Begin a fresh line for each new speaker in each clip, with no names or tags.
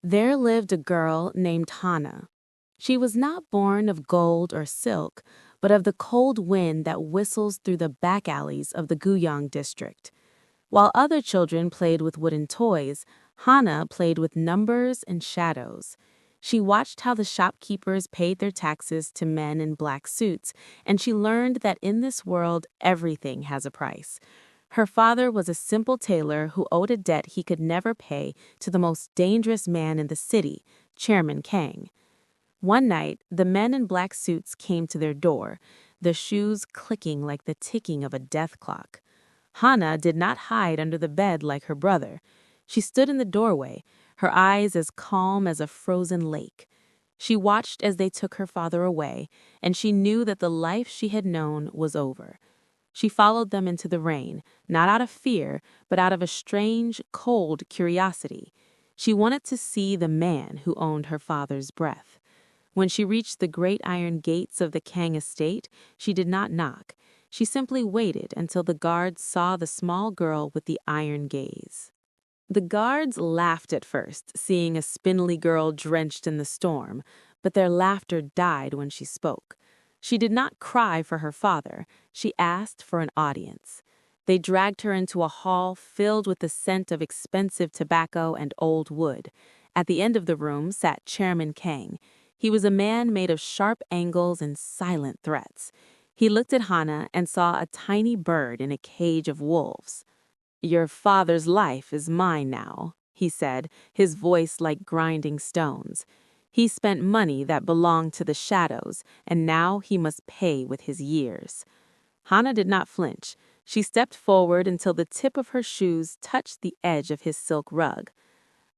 There lived a girl named Hannah. She was not born of gold or silk, but of the cold wind that whistles through the back alleys of the Guyang district. While other children played with wooden toys, Hannah played with numbers and shadows. She watched how the shopkeepers paid their taxes to men in black suits, and she learned that in this world everything has a price. Her father was a simple tailor who owed a debt he could never pay to the most dangerous man in the city, Chairman Kang. One night, the men in black suits came to their door, their shoes clicking like the ticking of a death clock. Hannah did not hide under the bed like her brother. She stood in the doorway, her eyes as calm as a frozen lake. She watched as they took her father away, and she knew that the life she had known was over. She followed them into the rain, not out of fear, but out of a strange, cold curiosity. She wanted to see the man who owned her father's breath. When she reached the great iron gates of the Kang estate, she did not knock. She simply waited until the guards saw the small girl with the iron gaze. The guards laughed at first, seeing a spindly girl drenched in the storm, but their laughter died when she spoke. She did not cry for her father. She asked for an audience. They dragged her into a hall filled with the scent of expensive tobacco and old wood. At the end of the room sat Chairman Kang. He was a man made of sharp angles and silent threats. He looked at Hannah and saw a tiny bird in a cage of wolves. "Your father's life is mine now," he said, his voice like grinding stones. He spent money that belonged to the shadows, and now he must pay with his years. Hannah did not flinch. She stepped forward until the tip of her shoes touched the edge of his silk rug.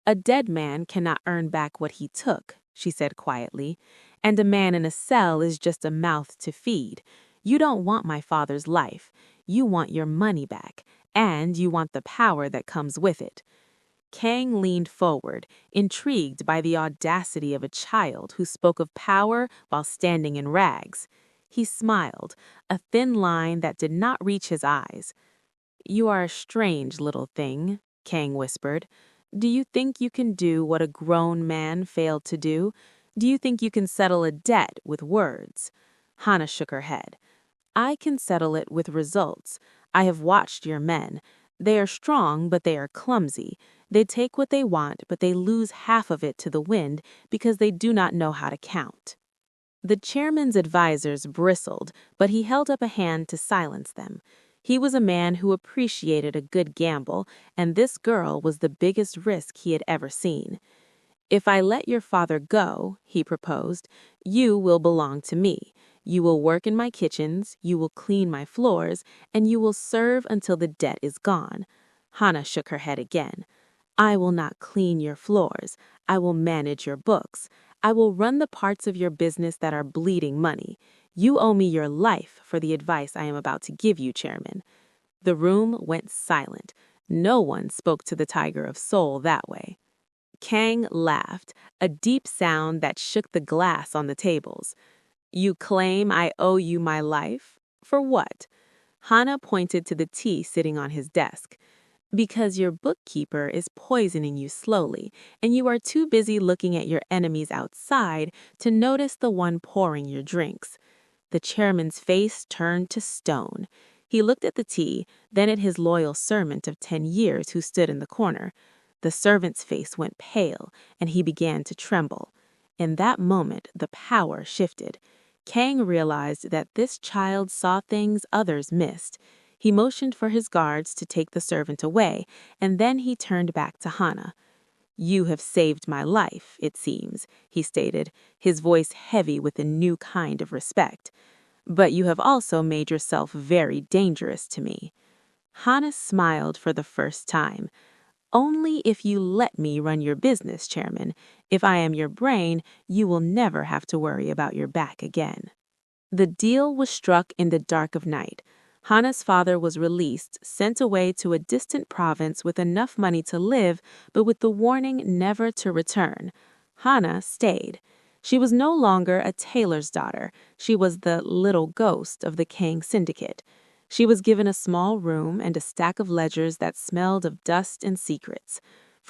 "A dead man cannot earn back what he took," she said quietly, "and a man in a cell is just a mouth to feed. You don't want my father's life. You want your money back, and you want the power that comes with it." Kang leaned forward, intrigued by the audacity of a child who spoke of power while standing in rags. He smiled, a thin line that did not reach his eyes. "You are a strange little thing," Kang whispered. "Do you think you can do what a grown man failed to do? Do you think you can settle a debt with words?" Hannah shook her head. "I can settle it with results. I have watched your men. They are strong, but they are clumsy. They take what they want, but they lose half of it to the wind because they do not know how to count." The chairman's advisors bristled, but he held up a hand to silence them. He was a man who appreciated a good gamble, and this girl was the biggest risk he had ever seen. "If I let your father go," he proposed, "you will belong to me. You will work in my kitchens, you will clean my floors, and you will serve until the debt is gone." Hannah shook her head again. "I will not clean your floors. I will manage your books. I will run the parts of your business that are bleeding money. You owe me your life for the advice I am about to give you, Chairman." The room went silent. No one spoke to the tiger of soul that way. Kang laughed, a deep sound that shook the glass on the tables. "You claim I owe you my life? For what?" Hannah pointed to the tea sitting on his desk. "Because your bookkeeper is poisoning you slowly, and you are too busy looking at your enemies outside to notice the one pouring your drinks." The chairman's face turned to stone. He looked at the tea, then at his loyal servant of 10 years who stood in the corner. The servant's face went pale, and he began to tremble. In that moment, the power shifted. Kang realized that this child saw things others missed. He motioned for his guards to take the servant away, and then he turned back to Hannah. "You have saved my life, it seems," he stated, his voice heavy with a new kind of respect. "But you have also made yourself very dangerous to me." Hannah smiled for the first time. "Only if you let me run your business, Chairman. If I am your brain, you will never have to worry about your back again." The deal was struck in the dark of night. Hannah's father was released, sent away to a distant province with enough money to live, but with the warning never to return. Hannah stayed. She was no longer a tailor's daughter. She was the little ghost of the Kang syndicate. She was given a small room and a stack of ledgers that smelled of dust and secrets.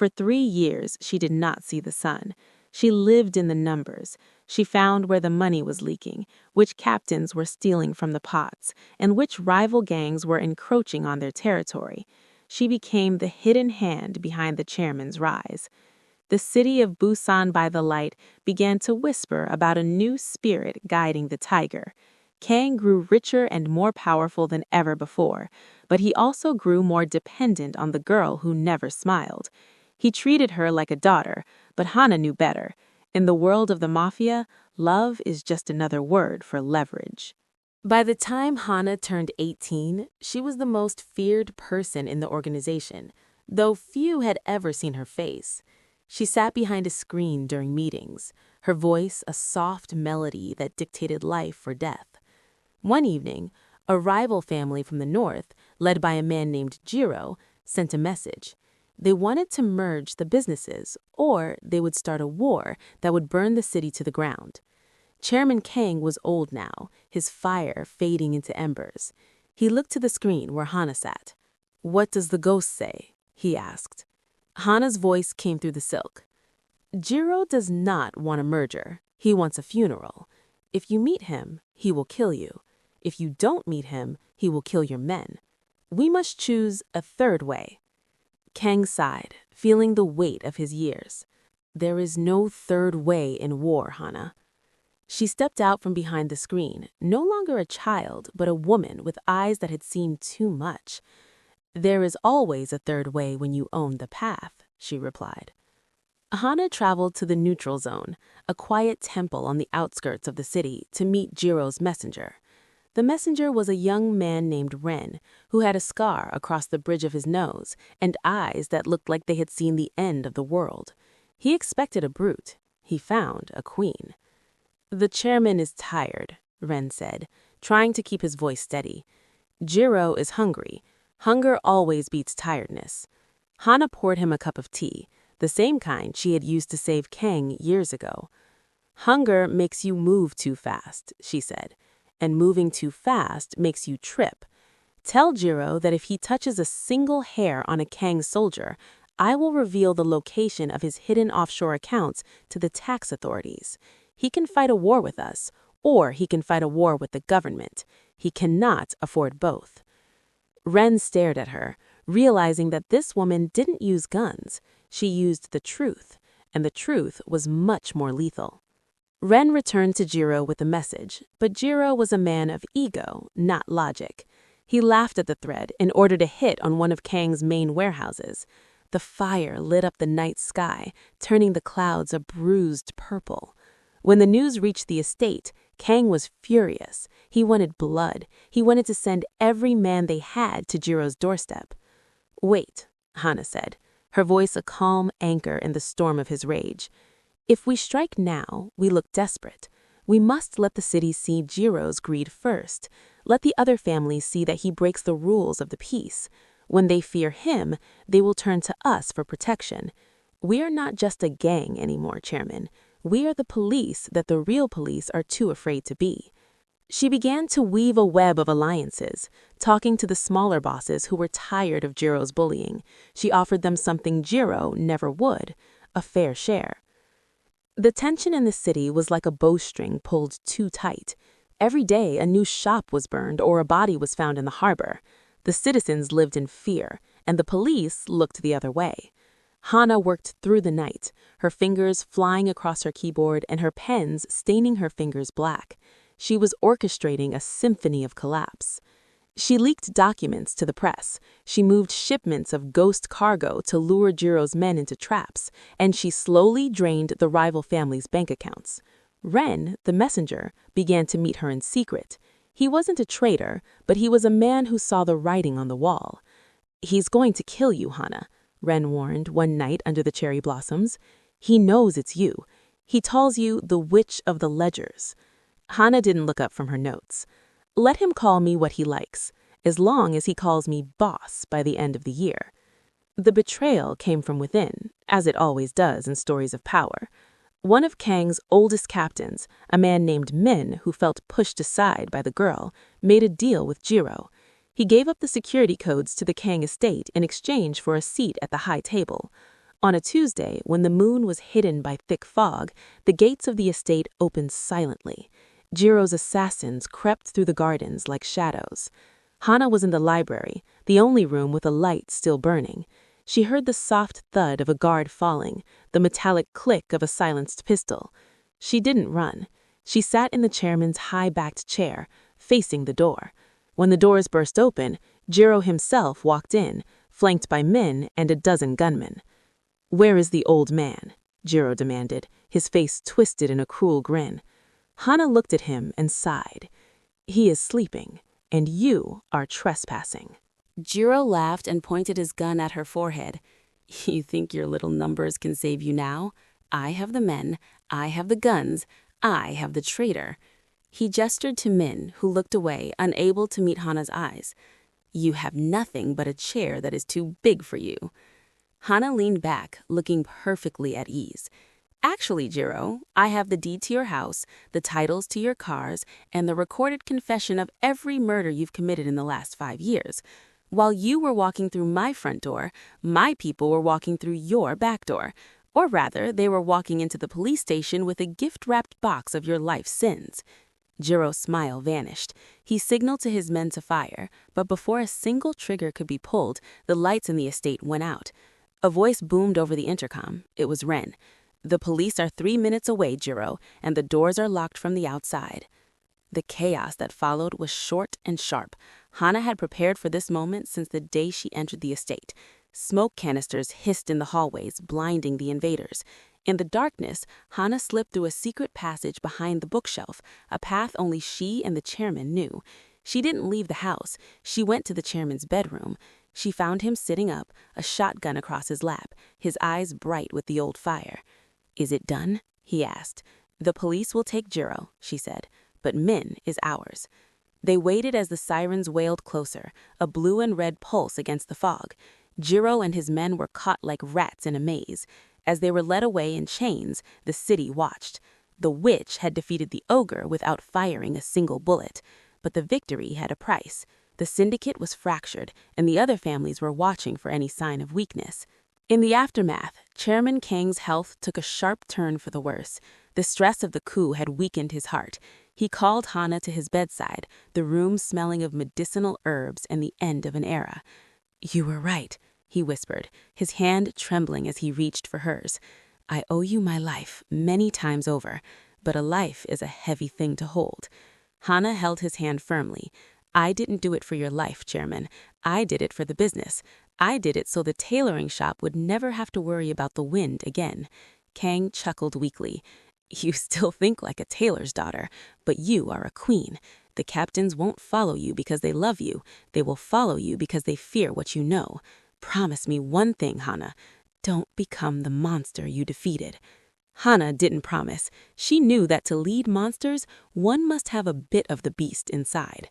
For 3 years, she did not see the sun. She lived in the numbers. She found where the money was leaking, which captains were stealing from the pots, and which rival gangs were encroaching on their territory. She became the hidden hand behind the chairman's rise. The city of Busan by the Light began to whisper about a new spirit guiding the tiger. Kang grew richer and more powerful than ever before, but he also grew more dependent on the girl who never smiled. He treated her like a daughter, but Hana knew better. In the world of the Mafia, love is just another word for leverage. By the time Hana turned 18, she was the most feared person in the organization, though few had ever seen her face. She sat behind a screen during meetings, her voice a soft melody that dictated life or death. One evening, a rival family from the north, led by a man named Jiro, sent a message. They wanted to merge the businesses, or they would start a war that would burn the city to the ground. Chairman Kang was old now, his fire fading into embers. He looked to the screen where Hana sat. "What does the ghost say?" he asked. Hana's voice came through the silk. "Jiro does not want a merger. He wants a funeral. If you meet him, he will kill you. If you don't meet him, he will kill your men. We must choose a third way." Kang sighed, feeling the weight of his years. "There is no third way in war, Hana." She stepped out from behind the screen, no longer a child, but a woman with eyes that had seen too much. "There is always a third way when you own the path," she replied. Hana traveled to the neutral zone, a quiet temple on the outskirts of the city, to meet Jiro's messenger. The messenger was a young man named Ren, who had a scar across the bridge of his nose and eyes that looked like they had seen the end of the world. He expected a brute. He found a queen. "The chairman is tired," Ren said, trying to keep his voice steady. "Jiro is hungry. Hunger always beats tiredness." Hana poured him a cup of tea, the same kind she had used to save Kang years ago. "Hunger makes you move too fast," she said, "and moving too fast makes you trip. Tell Jiro that if he touches a single hair on a Kang soldier, I will reveal the location of his hidden offshore accounts to the tax authorities. He can fight a war with us, or he can fight a war with the government. He cannot afford both." Ren stared at her, realizing that this woman didn't use guns. She used the truth, and the truth was much more lethal. Ren returned to Jiro with a message, but Jiro was a man of ego, not logic. He laughed at the thread in order to hit on one of Kang's main warehouses. The fire lit up the night sky, turning the clouds a bruised purple. When the news reached the estate, Kang was furious. He wanted blood. He wanted to send every man they had to Jiro's doorstep. "Wait," Hana said, her voice a calm anchor in the storm of his rage. "If we strike now, we look desperate. We must let the city see Jiro's greed first. Let the other families see that he breaks the rules of the peace. When they fear him, they will turn to us for protection. We are not just a gang anymore, Chairman. We are the police that the real police are too afraid to be." She began to weave a web of alliances, talking to the smaller bosses who were tired of Jiro's bullying. She offered them something Jiro never would, a fair share. The tension in the city was like a bowstring pulled too tight. Every day a new shop was burned or a body was found in the harbor. The citizens lived in fear, and the police looked the other way. Hana worked through the night, her fingers flying across her keyboard and her pens staining her fingers black. She was orchestrating a symphony of collapse. She leaked documents to the press. She moved shipments of ghost cargo to lure Jiro's men into traps, and she slowly drained the rival family's bank accounts. Ren, the messenger, began to meet her in secret. He wasn't a traitor, but he was a man who saw the writing on the wall. "He's going to kill you, Hana," Ren warned one night under the cherry blossoms. "He knows it's you. He calls you the Witch of the Ledgers." Hana didn't look up from her notes. "Let him call me what he likes, as long as he calls me boss by the end of the year." The betrayal came from within, as it always does in stories of power. One of Kang's oldest captains, a man named Min who felt pushed aside by the girl, made a deal with Jiro. He gave up the security codes to the Kang estate in exchange for a seat at the high table. On a Tuesday, when the moon was hidden by thick fog, the gates of the estate opened silently. Jiro's assassins crept through the gardens like shadows. Hana was in the library, the only room with a light still burning. She heard the soft thud of a guard falling, the metallic click of a silenced pistol. She didn't run. She sat in the chairman's high-backed chair, facing the door. When the doors burst open, Jiro himself walked in, flanked by men and a dozen gunmen. "Where is the old man?" Jiro demanded, his face twisted in a cruel grin. Hana looked at him and sighed. "He is sleeping, and you are trespassing."
Jiro laughed and pointed his gun at her forehead. "You think your little numbers can save you now? I have the men, I have the guns, I have the traitor." He gestured to Min, who looked away, unable to meet Hana's eyes. "You have nothing but a chair that is too big for you." Hana leaned back, looking perfectly at ease. "Actually, Jiro, I have the deed to your house, the titles to your cars, and the recorded confession of every murder you've committed in the last 5 years. While you were walking through my front door, my people were walking through your back door. Or rather, they were walking into the police station with a gift-wrapped box of your life's sins." Jiro's smile vanished. He signaled to his men to fire, but before a single trigger could be pulled, the lights in the estate went out. A voice boomed over the intercom. It was Ren. "The police are 3 minutes away, Jiro, and the doors are locked from the outside." The chaos that followed was short and sharp. Hana had prepared for this moment since the day she entered the estate. Smoke canisters hissed in the hallways, blinding the invaders. In the darkness, Hana slipped through a secret passage behind the bookshelf, a path only she and the chairman knew. She didn't leave the house. She went to the chairman's bedroom. She found him sitting up, a shotgun across his lap, his eyes bright with the old fire. "Is it done?" he asked. "The police will take Jiro," she said, "but Min is ours." They waited as the sirens wailed closer, a blue and red pulse against the fog. Jiro and his men were caught like rats in a maze. As they were led away in chains, the city watched. The witch had defeated the ogre without firing a single bullet. But the victory had a price. The syndicate was fractured, and the other families were watching for any sign of weakness. In the aftermath, Chairman Kang's health took a sharp turn for the worse. The stress of the coup had weakened his heart. He called Hana to his bedside, the room smelling of medicinal herbs and the end of an era. "You were right," he whispered, his hand trembling as he reached for hers. "I owe you my life many times over, but a life is a heavy thing to hold." Hana held his hand firmly. "I didn't do it for your life, Chairman. I did it for the business. I did it so the tailoring shop would never have to worry about the wind again." Kang chuckled weakly. "You still think like a tailor's daughter, but you are a queen. The captains won't follow you because they love you. They will follow you because they fear what you know. Promise me one thing, Hana. Don't become the monster you defeated." Hana didn't promise. She knew that to lead monsters, one must have a bit of the beast inside.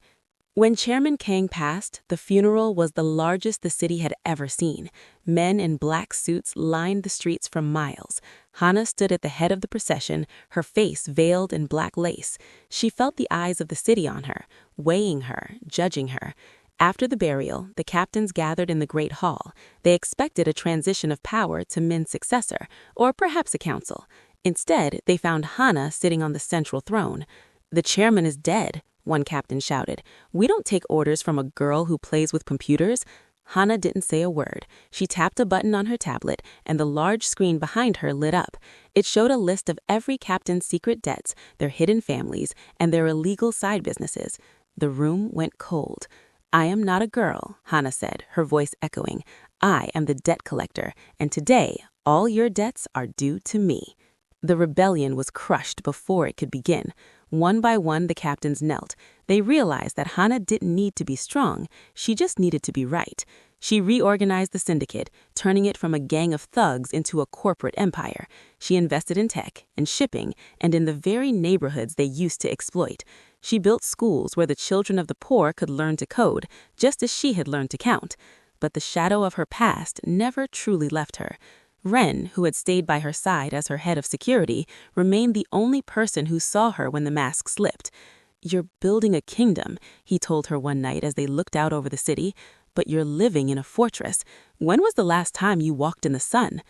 When Chairman Kang passed, the funeral was the largest the city had ever seen. Men in black suits lined the streets for miles. Hana stood at the head of the procession, her face veiled in black lace. She felt the eyes of the city on her, weighing her, judging her. After the burial, the captains gathered in the Great Hall. They expected a transition of power to Min's successor, or perhaps a council. Instead, they found Hana sitting on the central throne. "The chairman is dead," one captain shouted. "We don't take orders from a girl who plays with computers." Hana didn't say a word. She tapped a button on her tablet, and the large screen behind her lit up. It showed a list of every captain's secret debts, their hidden families, and their illegal side businesses. The room went cold. "I am not a girl," Hana said, her voice echoing. "I am the debt collector, and today all your debts are due to me." The rebellion was crushed before it could begin. One by one, the captains knelt. They realized that Hana didn't need to be strong. She just needed to be right. She reorganized the syndicate, turning it from a gang of thugs into a corporate empire. She invested in tech and shipping and in the very neighborhoods they used to exploit. She built schools where the children of the poor could learn to code, just as she had learned to count. But the shadow of her past never truly left her. Ren, who had stayed by her side as her head of security, remained the only person who saw her when the mask slipped. "You're building a kingdom," he told her one night as they looked out over the city, "but you're living in a fortress. When was the last time you walked in the sun?"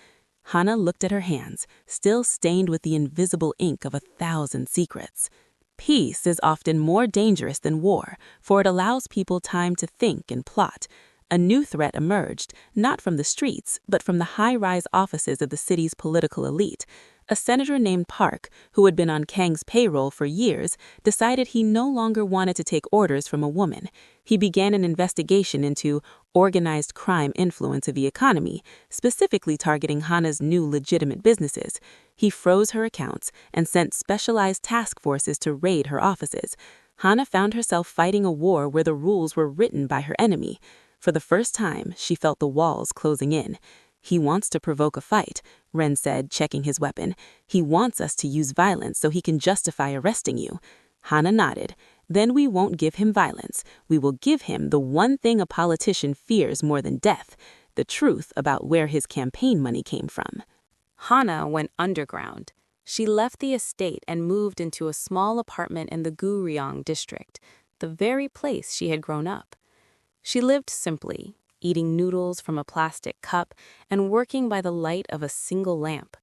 Hana looked at her hands, still stained with the invisible ink of 1,000 secrets. Peace is often more dangerous than war, for it allows people time to think and plot. A new threat emerged, not from the streets, but from the high-rise offices of the city's political elite. A senator named Park, who had been on Kang's payroll for years, decided he no longer wanted to take orders from a woman. He began an investigation into organized crime influence of the economy, specifically targeting Hana's new legitimate businesses. He froze her accounts and sent specialized task forces to raid her offices. Hana found herself fighting a war where the rules were written by her enemy. For the first time, she felt the walls closing in. "He wants to provoke a fight," Ren said, checking his weapon. "He wants us to use violence so he can justify arresting you." Hana nodded. "Then we won't give him violence. We will give him the one thing a politician fears more than death, the truth about where his campaign money came from."
Hana went underground. She left the estate and moved into a small apartment in the Guryong district, the very place she had grown up. She lived simply, eating noodles from a plastic cup and working by the light of a single lamp.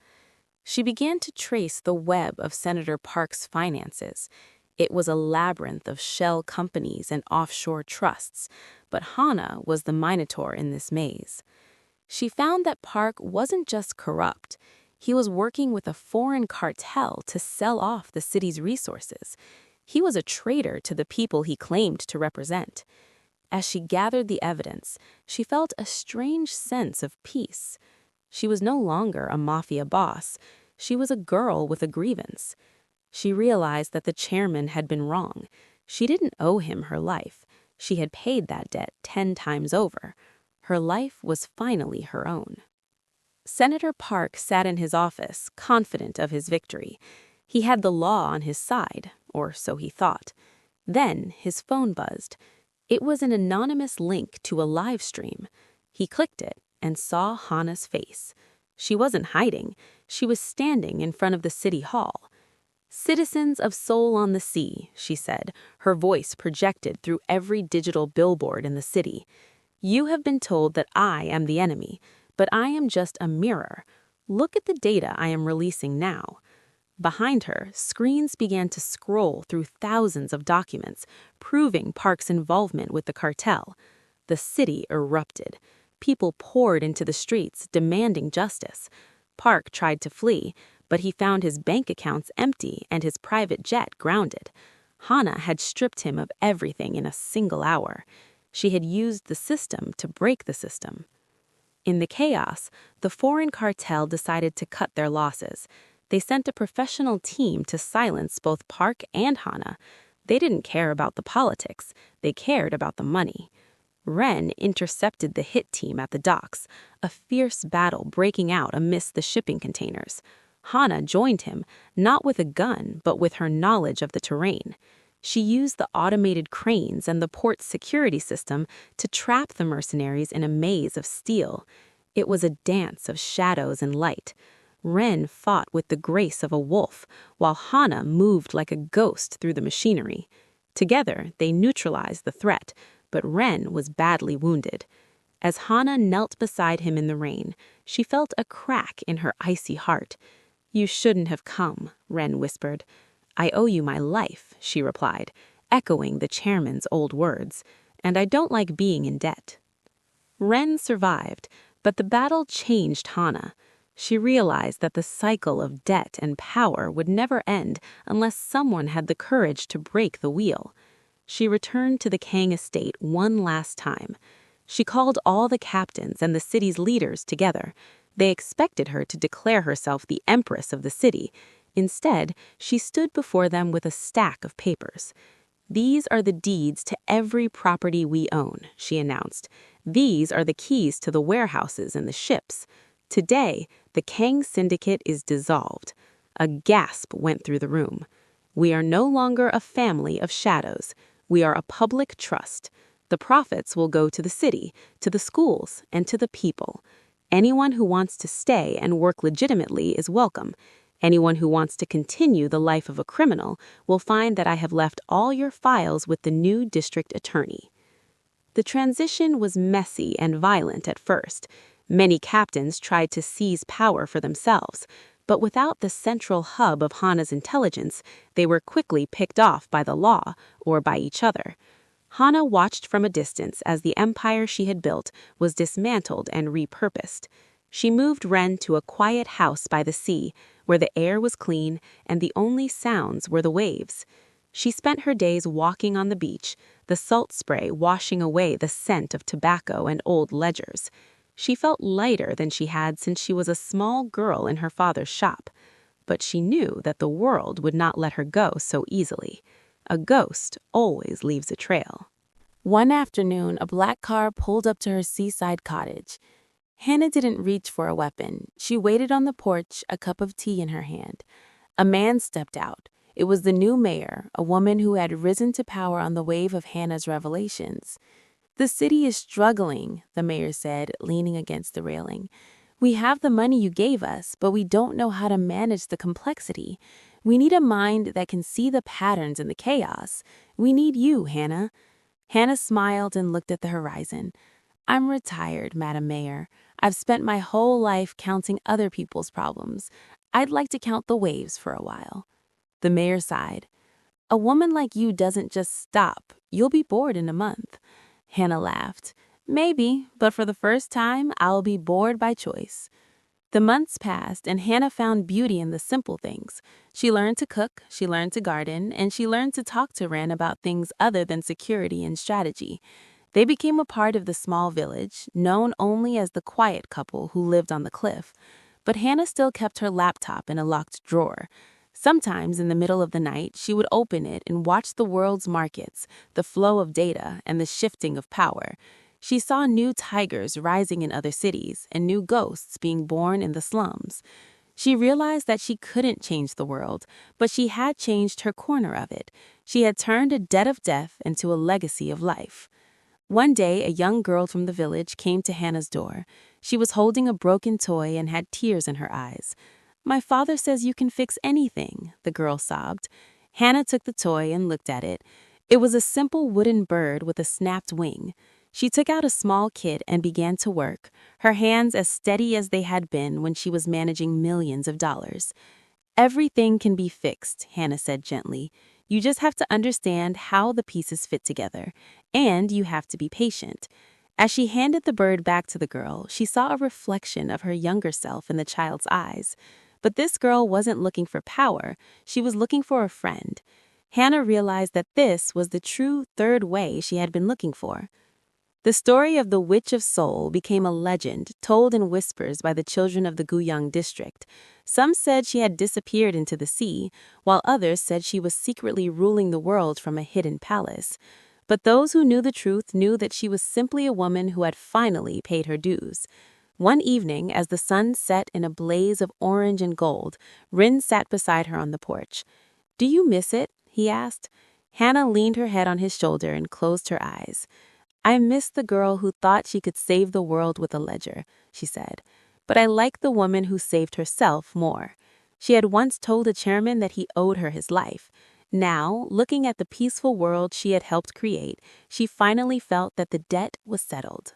She began to trace the web of Senator Park's finances. It was a labyrinth of shell companies and offshore trusts, but Hana was the minotaur in this maze. She found that Park wasn't just corrupt. He was working with a foreign cartel to sell off the city's resources. He was a traitor to the people he claimed to represent. As she gathered the evidence, she felt a strange sense of peace. She was no longer a mafia boss. She was a girl with a grievance. She realized that the chairman had been wrong. She didn't owe him her life. She had paid that debt 10 times over. Her life was finally her own. Senator Park sat in his office, confident of his victory. He had the law on his side, or so he thought. Then his phone buzzed. It was an anonymous link to a live stream. He clicked it and saw Hana's face. She wasn't hiding. She was standing in front of the city hall. "Citizens of Seoul on the Sea," she said, her voice projected through every digital billboard in the city. "You have been told that I am the enemy, but I am just a mirror. Look at the data I am releasing now." Behind her, screens began to scroll through thousands of documents, proving Park's involvement with the cartel. The city erupted. People poured into the streets, demanding justice. Park tried to flee, but he found his bank accounts empty and his private jet grounded. Hana had stripped him of everything in a single hour. She had used the system to break the system. In the chaos, the foreign cartel decided to cut their losses. They sent a professional team to silence both Park and Hana. They didn't care about the politics. They cared about the money. Ren intercepted the hit team at the docks, a fierce battle breaking out amidst the shipping containers. Hana joined him, not with a gun, but with her knowledge of the terrain. She used the automated cranes and the port's security system to trap the mercenaries in a maze of steel. It was a dance of shadows and light. Ren fought with the grace of a wolf, while Hana moved like a ghost through the machinery. Together, they neutralized the threat, but Ren was badly wounded. As Hana knelt beside him in the rain, she felt a crack in her icy heart. "You shouldn't have come," Ren whispered. "I owe you my life," she replied, echoing the chairman's old words, "and I don't like being in debt." Ren survived, but the battle changed Hana. She realized that the cycle of debt and power would never end unless someone had the courage to break the wheel. She returned to the Kang estate one last time. She called all the captains and the city's leaders together. They expected her to declare herself the empress of the city. Instead, she stood before them with a stack of papers. "These are the deeds to every property we own," she announced. "These are the keys to the warehouses and the ships. Today, the Kang Syndicate is dissolved." A gasp went through the room. "We are no longer a family of shadows. We are a public trust. The profits will go to the city, to the schools, and to the people. Anyone who wants to stay and work legitimately is welcome. Anyone who wants to continue the life of a criminal will find that I have left all your files with the new district attorney." The transition was messy and violent at first. Many captains tried to seize power for themselves, but without the central hub of Hana's intelligence, they were quickly picked off by the law or by each other. Hana watched from a distance as the empire she had built was dismantled and repurposed. She moved Ren to a quiet house by the sea, where the air was clean and the only sounds were the waves. She spent her days walking on the beach, the salt spray washing away the scent of tobacco and old ledgers. She felt lighter than she had since she was a small girl in her father's shop. But she knew that the world would not let her go so easily. A ghost always leaves a trail.
One afternoon, a black car pulled up to her seaside cottage. Hana didn't reach for a weapon. She waited on the porch, a cup of tea in her hand. A man stepped out. It was the new mayor, a woman who had risen to power on the wave of Hana's revelations. "The city is struggling," the mayor said, leaning against the railing. "We have the money you gave us, but we don't know how to manage the complexity. We need a mind that can see the patterns in the chaos. We need you, Hana." Hana smiled and looked at the horizon. "I'm retired, Madam Mayor. I've spent my whole life counting other people's problems. I'd like to count the waves for a while." The mayor sighed. "A woman like you doesn't just stop. You'll be bored in a month." Hana laughed. "Maybe, but for the first time, I'll be bored by choice." The months passed, and Hana found beauty in the simple things. She learned to cook, she learned to garden, and she learned to talk to Ren about things other than security and strategy. They became a part of the small village, known only as the quiet couple who lived on the cliff. But Hana still kept her laptop in a locked drawer. Sometimes in the middle of the night, she would open it and watch the world's markets, the flow of data, and the shifting of power. She saw new tigers rising in other cities and new ghosts being born in the slums. She realized that she couldn't change the world, but she had changed her corner of it. She had turned a debt of death into a legacy of life. One day, a young girl from the village came to Hana's door. She was holding a broken toy and had tears in her eyes. "My father says you can fix anything," the girl sobbed. Hana took the toy and looked at it. It was a simple wooden bird with a snapped wing. She took out a small kit and began to work, her hands as steady as they had been when she was managing millions of dollars. "Everything can be fixed," Hana said gently. "You just have to understand how the pieces fit together, and you have to be patient." As she handed the bird back to the girl, she saw a reflection of her younger self in the child's eyes. But this girl wasn't looking for power, she was looking for a friend. Hana realized that this was the true third way she had been looking for. The story of the Witch of Seoul became a legend, told in whispers by the children of the Guyang district. Some said she had disappeared into the sea, while others said she was secretly ruling the world from a hidden palace. But those who knew the truth knew that she was simply a woman who had finally paid her dues. One evening, as the sun set in a blaze of orange and gold, Rin sat beside her on the porch. "Do you miss it?" he asked. Hana leaned her head on his shoulder and closed her eyes. "I miss the girl who thought she could save the world with a ledger," she said. "But I like the woman who saved herself more." She had once told a chairman that he owed her his life. Now, looking at the peaceful world she had helped create, she finally felt that the debt was settled.